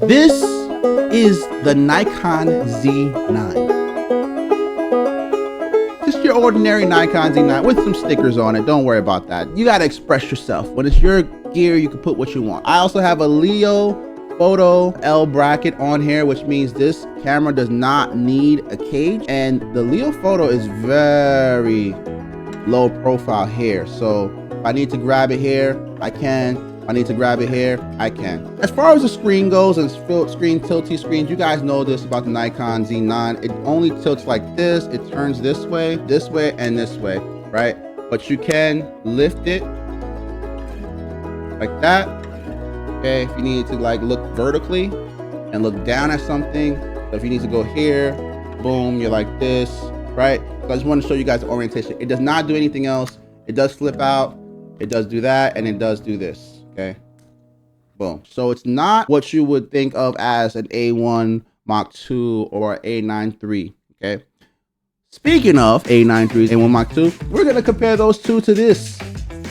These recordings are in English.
This is the Nikon Z9. Just your ordinary Nikon Z9 with some stickers on it. Don't worry about that. You gotta express yourself. When it's your gear, you can put what you want. I also have a Leo photo L bracket on here, which means this camera does not need a cage, and the Leo photo is very low profile here. So if I need to grab it here, I can. If I need to grab it here, I can. As far as the screen goes and screen tilty screens, you guys know this about the Nikon Z9. It only tilts like this. It turns this way, and this way, right? But you can lift it like that. Okay, if you need to like look vertically and look down at something. So if you need to go here, boom, you're like this, right? So I just want to show you guys the orientation. It does not do anything else. It does flip out, it does do that, and it does do this, okay? Boom. So it's not what you would think of as an A1 Mark II or A93, okay? Speaking of A93s, A1 Mark II, we're gonna compare those two to this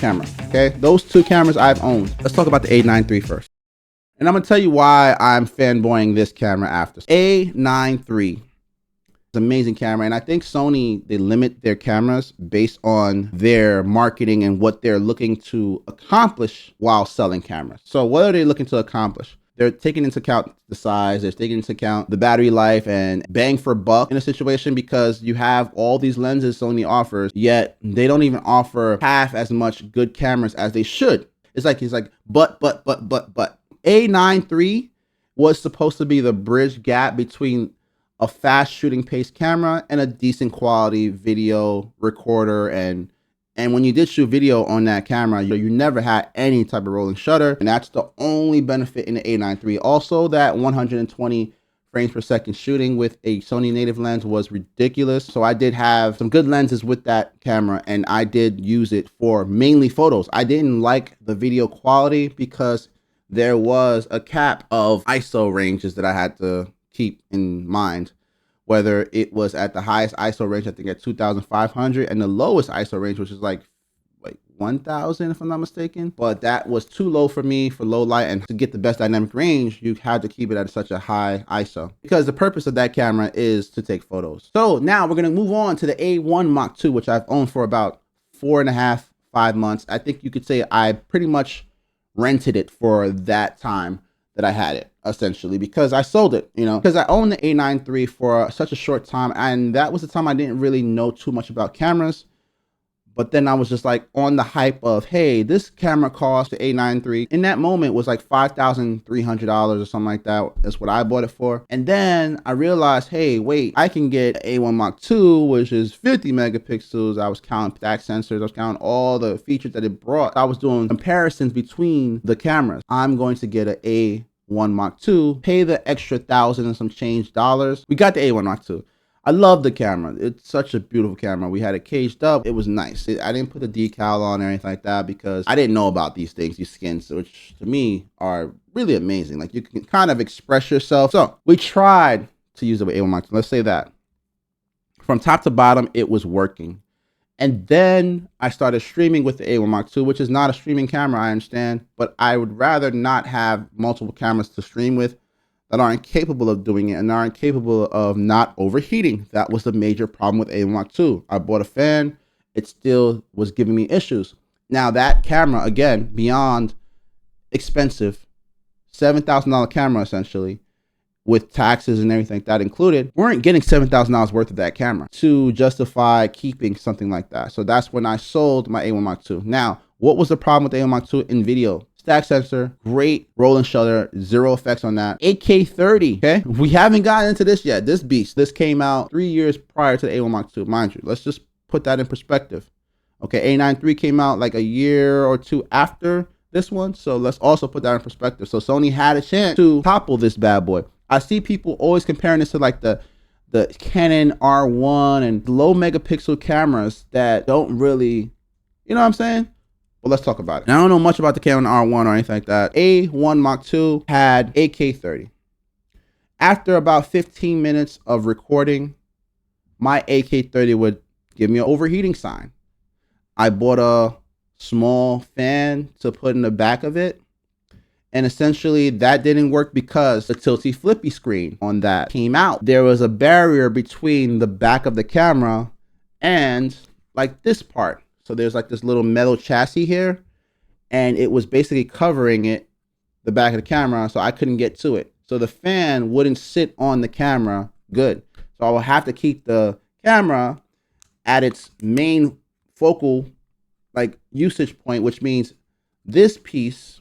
camera, okay? Those two cameras I've owned. Let's talk about the A93 first. And I'm gonna tell you why I'm fanboying this camera after. A93 is an amazing camera, and I think Sony, they limit their cameras based on their marketing and what they're looking to accomplish while selling cameras. So what are they looking to accomplish? They're taking into account the size, they're taking into account the battery life and bang for buck in a situation, because you have all these lenses Sony offers, yet they don't even offer half as much good cameras as they should. It's like, but. A93 was supposed to be the bridge gap between a fast shooting pace camera and a decent quality video recorder, and when you did shoot video on that camera, you never had any type of rolling shutter, and that's the only benefit in the A93. Also, that 120 frames per second shooting with a Sony native lens was ridiculous. So I did have some good lenses with that camera, and I did use it for mainly photos. I didn't like the video quality because there was a cap of ISO ranges that I had to keep in mind, whether it was at the highest ISO range, I think at 2,500, and the lowest ISO range, which is like 1,000 if I'm not mistaken. But that was too low for me for low light, and to get the best dynamic range, you had to keep it at such a high ISO, because the purpose of that camera is to take photos. So now we're gonna move on to the A1 Mark II, which I've owned for about 4.5, 5 months. I think you could say I pretty much rented it for that time that I had it, essentially, because I sold it, you know, because I owned the A93 for such a short time, and that was the time I didn't really know too much about cameras. But then I was just like on the hype of, hey, this camera cost, the A93 in that moment was like $5,300 or something like that. That's what I bought it for. And then I realized, hey, wait, I can get A1 Mark II, which is 50 megapixels. I was counting stack sensors. I was counting all the features that it brought. I was doing comparisons between the cameras. I'm going to get an A1 Mark II, pay the extra $1,000 and some change dollars. We got the A1 Mark II. I love the camera. It's such a beautiful camera. We had it caged up. It was nice. I didn't put a decal on or anything like that because I didn't know about these things, these skins, which to me are really amazing. Like, you can kind of express yourself. So we tried to use the A1 Mark II. Let's say that. From top to bottom, it was working. And then I started streaming with the A1 Mark II, which is not a streaming camera, I understand, but I would rather not have multiple cameras to stream with that aren't capable of doing it and aren't capable of not overheating. That was the major problem with A1 Mark II. I bought a fan, it still was giving me issues. Now that camera, again, beyond expensive, $7,000 camera essentially, with taxes and everything like that included, we weren't getting $7,000 worth of that camera to justify keeping something like that. So that's when I sold my A1 Mark II. Now, what was the problem with the A1 Mark II in video? Stack sensor, great rolling shutter, zero effects on that. 8K 30, okay? We haven't gotten into this yet. This beast, this came out 3 years prior to the A1 Mark II, mind you. Let's just put that in perspective. Okay, A93 came out like a year or two after this one, so let's also put that in perspective. So Sony had a chance to topple this bad boy. I see people always comparing this to like the Canon R1 and low megapixel cameras that don't really, you know what I'm saying? Well, let's talk about it. Now, I don't know much about the Canon R1 or anything like that. A1 Mark II had 8K 30. After about 15 minutes of recording, my 8K 30 would give me an overheating sign. I bought a small fan to put in the back of it, And essentially that didn't work because the tilty flippy screen on that came out. There was a barrier between the back of the camera and like this part. So there's like this little metal chassis here, and it was basically covering it, the back of the camera, so I couldn't get to it. So the fan wouldn't sit on the camera good. So I will have to keep the camera at its main focal like usage point, which means this piece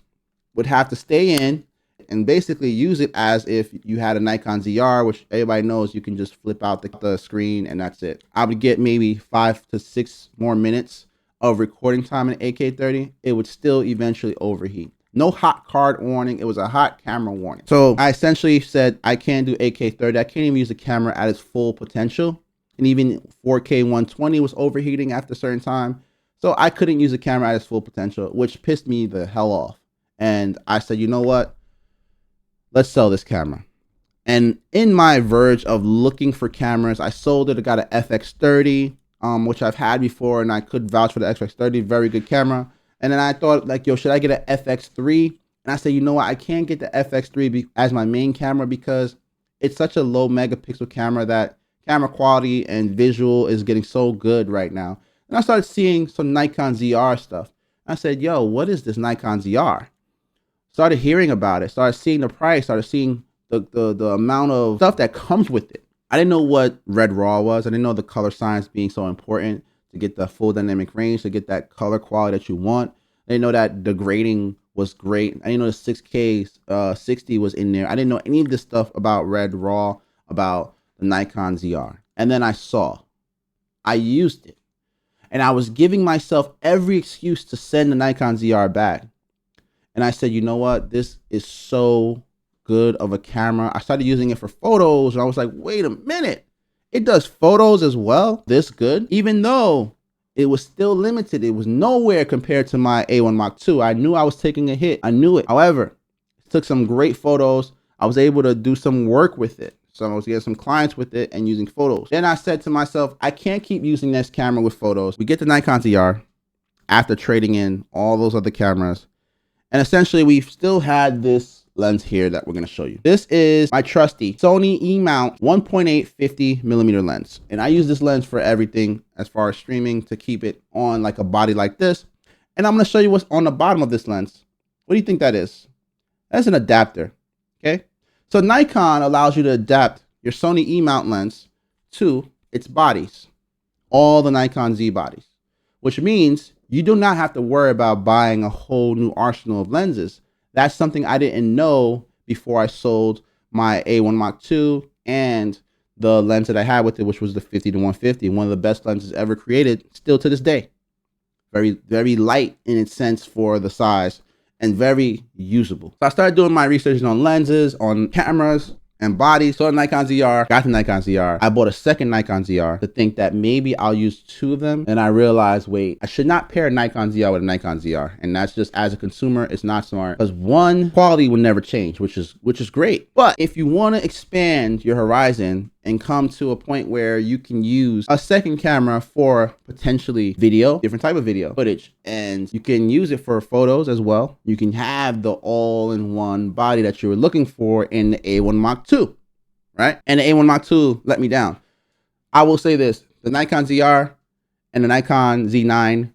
would have to stay in and basically use it as if you had a Nikon ZR, which everybody knows you can just flip out the screen and that's it. I would get maybe 5 to 6 more minutes of recording time in AK30. It would still eventually overheat. No hot card warning. It was a hot camera warning. So I essentially said, I can't do AK30. I can't even use the camera at its full potential. And even 4K 120 was overheating after a certain time. So I couldn't use the camera at its full potential, which pissed me the hell off. And I said, you know what? Let's sell this camera. And in my verge of looking for cameras, I sold it. I got an FX30, which I've had before, and I could vouch for the FX30. Very good camera. And then I thought, like, yo, should I get an FX3? And I said, you know what? I can't get the FX3 as my main camera because it's such a low megapixel camera that camera quality and visual is getting so good right now. And I started seeing some Nikon ZR stuff. I said, yo, what is this Nikon ZR? Started hearing about it, started seeing the price, started seeing the amount of stuff that comes with it. I didn't know what red raw was. I didn't know the color science being so important to get the full dynamic range, to get that color quality that you want. I didn't know that the grading was great. I didn't know the 6K 60 was in there. I didn't know any of this stuff about red raw, about the Nikon ZR. And then I used it. And I was giving myself every excuse to send the Nikon ZR back. And I said, you know what? This is so good of a camera. I started using it for photos and I was like, wait a minute. It does photos as well? This good? Even though it was still limited. It was nowhere compared to my A1 Mark II. I knew I was taking a hit. I knew it. However, it took some great photos. I was able to do some work with it. So I was getting some clients with it and using photos. Then I said to myself, I can't keep using this camera with photos. We get the Nikon ZR after trading in all those other cameras. And essentially, we've still had this lens here that we're going to show you. This is my trusty Sony E-mount 1.8 50mm lens. And I use this lens for everything as far as streaming to keep it on like a body like this. And I'm going to show you what's on the bottom of this lens. What do you think that is? That's an adapter. Okay. So Nikon allows you to adapt your Sony E-mount lens to its bodies, all the Nikon Z bodies, which means you do not have to worry about buying a whole new arsenal of lenses. That's something I didn't know before I sold my A1 Mark II and the lens that I had with it, which was the 50-150, one of the best lenses ever created, still to this day. Very, very light in its sense for the size and very usable. So I started doing my research on lenses, on cameras, and bodies. So Nikon ZR, got the Nikon ZR. I bought a second Nikon ZR to think that maybe I'll use 2 of them. And I realized, wait, I should not pair a Nikon ZR with a Nikon ZR. And that's just, as a consumer, it's not smart because one, quality will never change, which is great. But if you want to expand your horizon and come to a point where you can use a second camera for potentially video, different type of video footage, and you can use it for photos as well. You can have the all-in-one body that you were looking for in the A1 Mark II, right? And the A1 Mark II let me down. I will say this, the Nikon ZR and the Nikon Z9,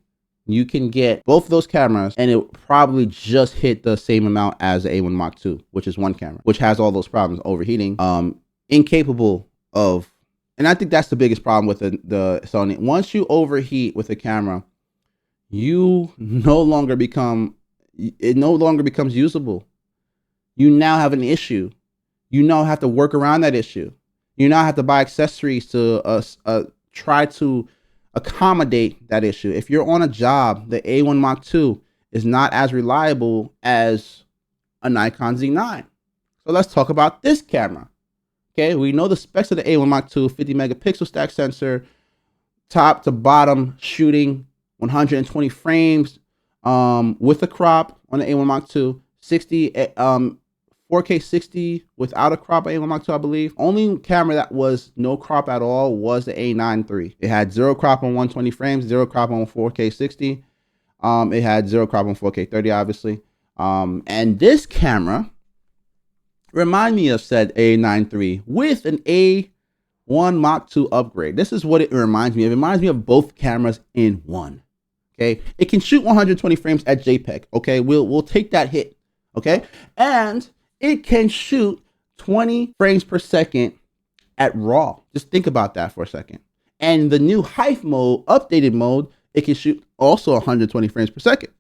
you can get both of those cameras and it probably just hit the same amount as the A1 Mark II, which is one camera, which has all those problems, overheating, incapable of, and I think that's the biggest problem with the Sony. Once you overheat with a camera, it no longer becomes usable. You now have an issue. You now have to work around that issue. You now have to buy accessories to try to accommodate that issue. If you're on a job, the A1 Mark II is not as reliable as a Nikon Z9. So let's talk about this camera. Okay, we know the specs of the A1 Mark II, 50 megapixel stack sensor, top to bottom shooting 120 frames with a crop on the A1 Mark II, 4K 60 without a crop A1 Mark II, I believe. Only camera that was no crop at all was the A93. It had 0 crop on 120 frames, 0 crop on 4K 60. It had 0 crop on 4K 30, obviously. And this camera remind me of said A93 with an A1 Mark II upgrade. This is what it reminds me of. It reminds me of both cameras in one. Okay, it can shoot 120 frames at JPEG. Okay, we'll take that hit. Okay, and it can shoot 20 frames per second at RAW. Just think about that for a second. And the new HEIF mode, updated mode, it can shoot also 120 frames per second.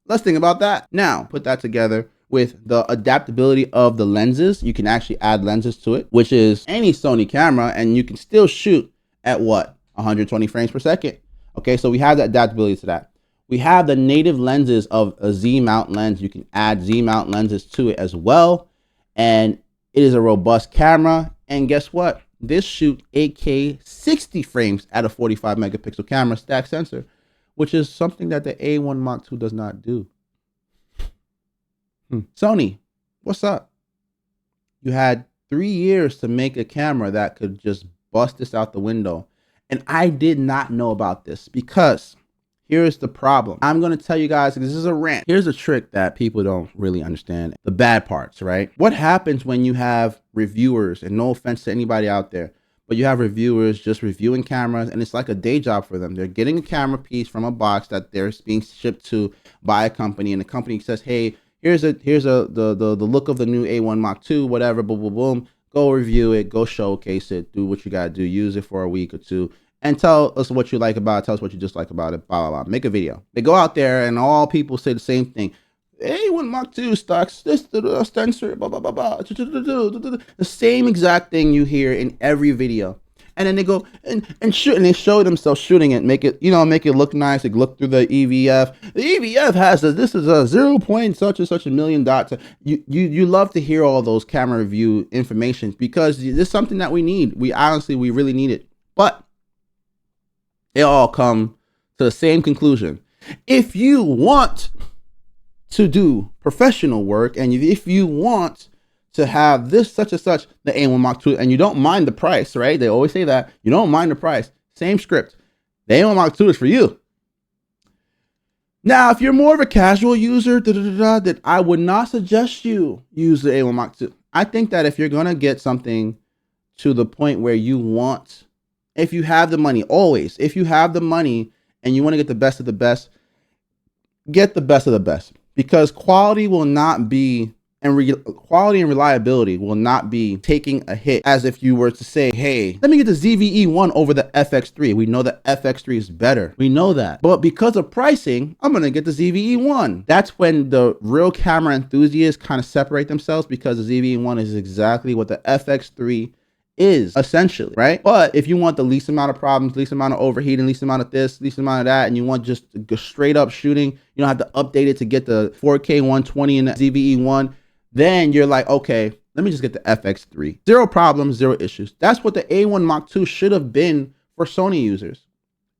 Let's think about that. Now, put that together with the adaptability of the lenses. You can actually add lenses to it, which is any Sony camera, and you can still shoot at what? 120 frames per second. Okay, so we have the adaptability to that. We have the native lenses of a Z mount lens. You can add Z mount lenses to it as well. And it is a robust camera. And guess what? This shoots 8K 60 frames at a 45 megapixel camera stack sensor, which is something that the A1 Mark II does not do. Sony, what's up? You had 3 years to make a camera that could just bust this out the window. And I did not know about this because here's the problem. I'm going to tell you guys, this is a rant. Here's a trick that people don't really understand. The bad parts, right? What happens when you have reviewers, and no offense to anybody out there, but you have reviewers just reviewing cameras, and it's like a day job for them. They're getting a camera piece from a box that they're being shipped to by a company, and the company says, hey, here's the look of the new A1 Mark II, whatever, boom, boom, boom. Go review it, go showcase it, do what you gotta do, use it for a week or two, and tell us what you like about it, tell us what you dislike about it, blah, blah, blah. Make a video. They go out there and all people say the same thing. A1 Mark II stocks this sensor, blah, blah, blah, blah. The same exact thing you hear in every video. And then they go and shoot, and they show themselves shooting it, make it, make it look nice. They look through the EVF. The EVF has this is a 0. such and such a million dots. You love to hear all those camera review information because it's something that we need. We really need it. But they all come to the same conclusion. If you want to do professional work, and if you want to have this such and such, the A1 Mark II, and you don't mind the price, right? They always say that. You don't mind the price. Same script. The A1 Mark II is for you. Now, if you're more of a casual user, that I would not suggest you use the A1 Mark II. I think that if you're going to get something to the point where you want, if you have the money, always, if you have the money and you want to get the best of the best, get the best of the best, because quality will not be, and quality and reliability will not be taking a hit as if you were to say, hey, let me get the ZVE1 over the FX3. We know the FX3 is better. We know that. But because of pricing, I'm going to get the ZVE1. That's when the real camera enthusiasts kind of separate themselves, because the ZVE1 is exactly what the FX3 is essentially, right? But if you want the least amount of problems, least amount of overheating, least amount of this, least amount of that, and you want just straight up shooting, you don't have to update it to get the 4K 120 in the ZVE1, then you're like, okay, let me just get the FX3. 0 problems, 0 issues. That's what the A1 Mark II should have been for Sony users.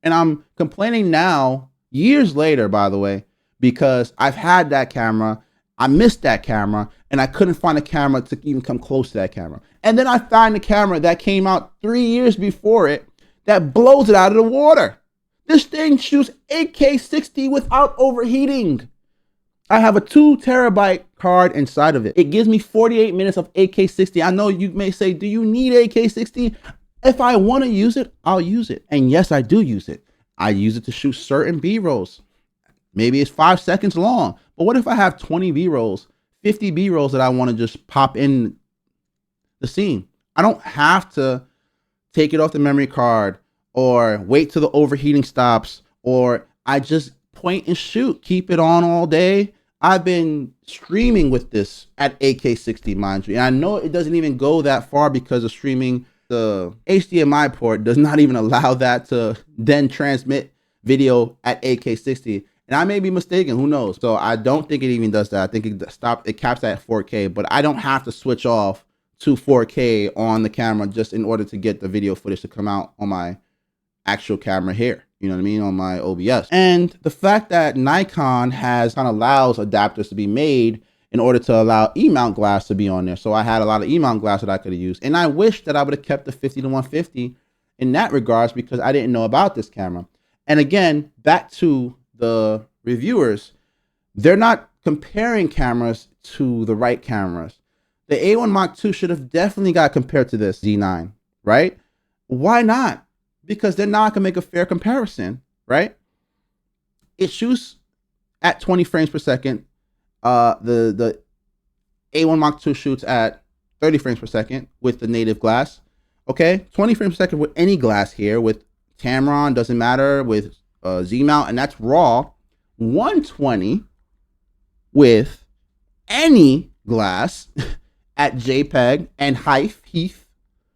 And I'm complaining now, years later, by the way, because I've had that camera, I missed that camera, and I couldn't find a camera to even come close to that camera. And then I found a camera that came out 3 years before it that blows it out of the water. This thing shoots 8K 60 without overheating. I have a 2 terabyte card inside of it. It gives me 48 minutes of 8K 60. I know you may say, do you need 8K 60? If I want to use it, I'll use it. And yes, I do use it. I use it to shoot certain B-rolls. Maybe it's 5 seconds long. But what if I have 20 B-rolls, 50 B-rolls that I want to just pop in the scene? I don't have to take it off the memory card or wait till the overheating stops, or I just point and shoot, keep it on all day. I've been streaming with this at 8K 60, mind you. And I know it doesn't even go that far because of streaming. The HDMI port does not even allow that to then transmit video at 8K 60. And I may be mistaken, who knows? So I don't think it even does that. I think it caps at 4K, but I don't have to switch off to 4K on the camera just in order to get the video footage to come out on my actual camera here. You know what I mean? On my OBS. And the fact that Nikon has kind of allows adapters to be made in order to allow E-mount glass to be on there. So I had a lot of E-mount glass that I could have used. And I wish that I would have kept the 50 to 150 in that regards, because I didn't know about this camera. And again, back to the reviewers, they're not comparing cameras to the right cameras. The A1 Mark II should have definitely got compared to this Z9, right? Why not? Because they're not gonna make a fair comparison, right? It shoots at 20 frames per second. The A1 Mark II shoots at 30 frames per second with the native glass. Okay, 20 frames per second with any glass here, with Tamron, doesn't matter, with Z mount, and that's raw. 120 with any glass at JPEG and Heath,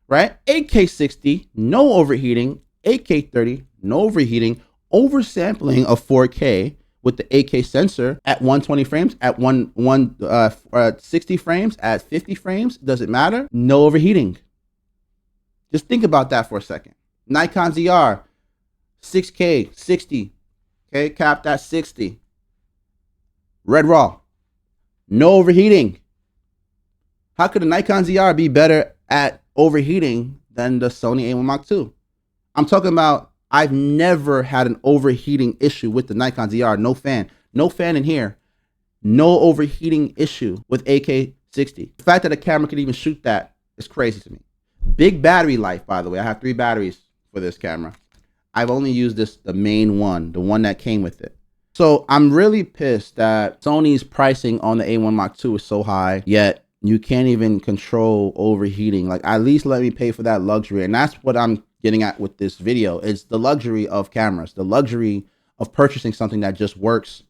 right? 8K 60, no overheating. 8K 30, no overheating. Oversampling of 4K with the 8K sensor at 120 frames, at 60 frames, at 50 frames, doesn't matter. No overheating. Just think about that for a second. Nikon ZR, 6K, 60, okay, capped at 60. Red raw, no overheating. How could a Nikon ZR be better at overheating than the Sony A1 Mark II? I'm talking about, I've never had an overheating issue with the Nikon ZR. No fan. No fan in here. No overheating issue with 8K 60. The fact that a camera could even shoot that is crazy to me. Big battery life, by the way. I have 3 batteries for this camera. I've only used this, the main one, the one that came with it. So I'm really pissed that Sony's pricing on the A1 Mark II is so high, yet you can't even control overheating. Like, at least let me pay for that luxury. And that's what I'm getting at with this video. It's the luxury of cameras, the luxury of purchasing something that just works.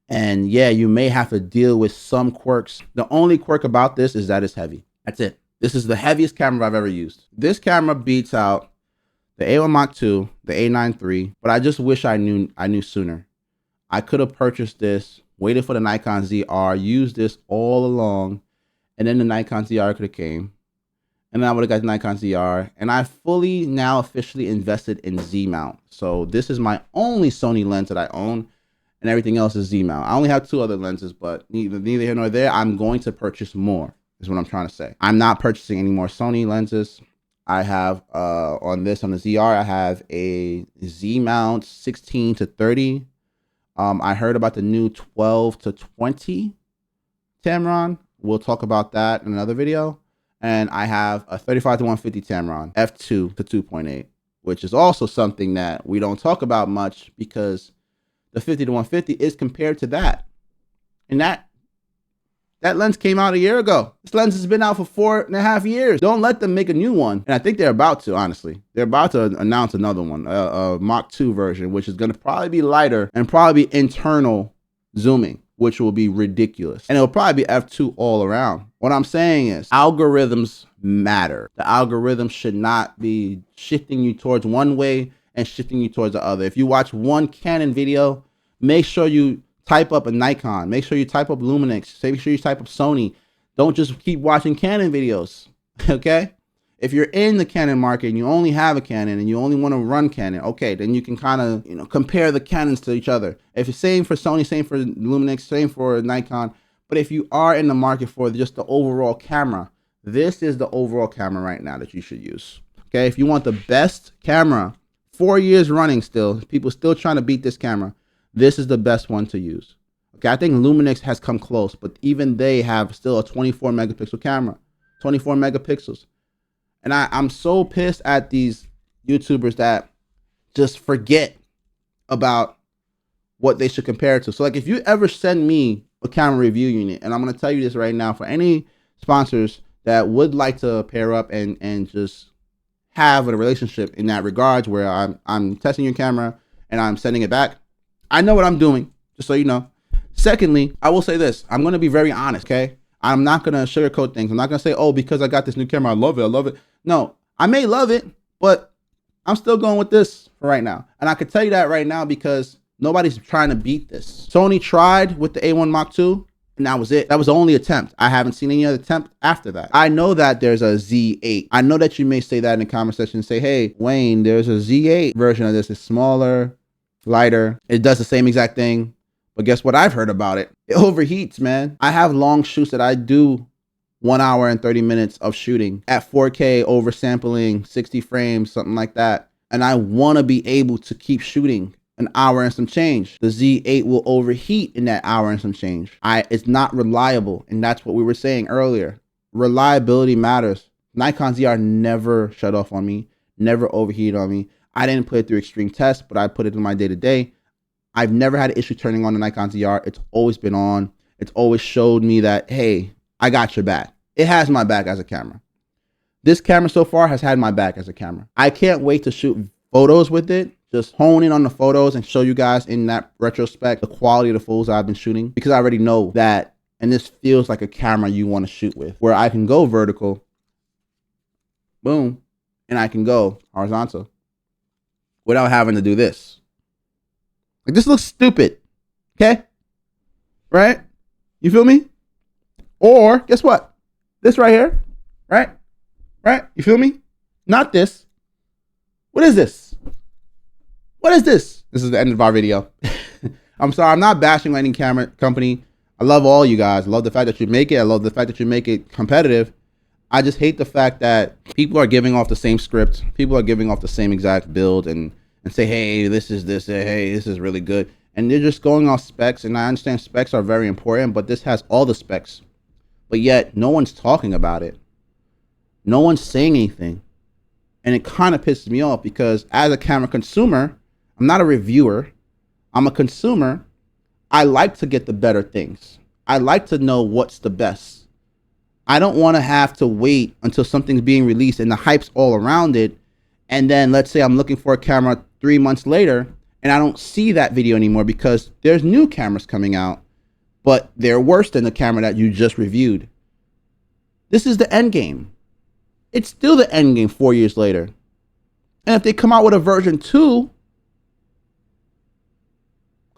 And yeah, you may have to deal with some quirks. The only quirk about this is that it's heavy. That's it. This is the heaviest camera I've ever used. This camera beats out the A1 Mark II, the A93, but I just wish I knew sooner. I could have purchased this, waited for the Nikon ZR, used this all along, and then the Nikon ZR could have came. And then I would have got the Nikon ZR, and I fully now officially invested in Z mount. So this is my only Sony lens that I own, and everything else is Z mount. I only have 2 other lenses, but neither here nor there. I'm going to purchase more, is what I'm trying to say. I'm not purchasing any more Sony lenses. I have on the ZR, I have a Z mount 16 to 30. I heard about the new 12 to 20 Tamron. We'll talk about that in another video. And I have a 35 to 150 Tamron f2 to 2.8, which is also something that we don't talk about much because the 50 to 150 is compared to that. And that lens came out a year ago. This lens has been out for 4.5 years. Don't let them make a new one. And I think they're about to, honestly. They're about to announce another one, a Mark II version, which is going to probably be lighter and probably be internal zooming, which will be ridiculous. And it'll probably be f2 all around. What I'm saying is algorithms matter. The algorithm should not be shifting you towards one way and shifting you towards the other. If you watch one Canon video, make sure you type up a Nikon. Make sure you type up Lumix. Make sure you type up Sony. Don't just keep watching Canon videos, okay? If you're in the Canon market and you only have a Canon and you only want to run Canon, okay, then you can kind of, compare the Canons to each other. If it's same for Sony, same for Lumix, same for Nikon. But if you are in the market for just the overall camera, this is the overall camera right now that you should use. Okay, if you want the best camera, 4 years running still, people still trying to beat this camera, this is the best one to use. Okay, I think Lumix has come close, but even they have still a 24 megapixel camera, 24 megapixels. And I'm so pissed at these YouTubers that just forget about what they should compare it to. So like, if you ever send me a camera review unit, and I'm going to tell you this right now, for any sponsors that would like to pair up and just have a relationship in that regards, where I'm testing your camera and I'm sending it back, I know what I'm doing, just so you know. Secondly, I will say this. I'm going to be very honest, okay? I'm not going to sugarcoat things. I'm not going to say, oh, because I got this new camera, I love it, I love it. No, I may love it, but I'm still going with this for right now. And I can tell you that right now because nobody's trying to beat this. Sony tried with the A1 Mark II, and that was it. That was the only attempt. I haven't seen any other attempt after that. I know that there's a Z8. I know that you may say that in the comment section and say, hey, Wayne, there's a Z8 version of this. It's smaller, lighter. It does the same exact thing. But guess what? I've heard about it. It overheats, man. I have long shoots that I do 1 hour and 30 minutes of shooting at 4K, oversampling, 60 frames, something like that. And I want to be able to keep shooting an hour and some change. The Z8 will overheat in that hour and some change. It's not reliable, and that's what we were saying earlier. Reliability matters. Nikon ZR never shut off on me, never overheated on me. I didn't put it through extreme tests, but I put it in my day-to-day. I've never had an issue turning on the Nikon ZR. It's always been on. It's always showed me that, hey, I got your back. It has my back as a camera. This camera so far has had my back as a camera. I can't wait to shoot photos with it. Just hone in on the photos and show you guys in that retrospect the quality of the photos I've been shooting, because I already know that, and this feels like a camera you want to shoot with, where I can go vertical, boom, and I can go horizontal without having to do this. Like, this looks stupid, okay? Right? You feel me? Or, guess what? This right here, right? Right? You feel me? Not this. What is this? What is this? This is the end of our video. I'm sorry, I'm not bashing any camera company. I love all you guys. I love the fact that you make it. I love the fact that you make it competitive. I just hate the fact that people are giving off the same script. People are giving off the same exact build and say, hey, this is this. Hey, this is really good. And they're just going off specs. And I understand specs are very important, but this has all the specs. But yet, no one's talking about it. No one's saying anything. And it kind of pisses me off, because as a camera consumer, I'm not a reviewer. I'm a consumer. I like to get the better things. I like to know what's the best. I don't want to have to wait until something's being released and the hype's all around it. And then let's say I'm looking for a camera 3 months later and I don't see that video anymore because there's new cameras coming out, but they're worse than the camera that you just reviewed. This is the end game. It's still the end game 4 years later. And if they come out with a version 2,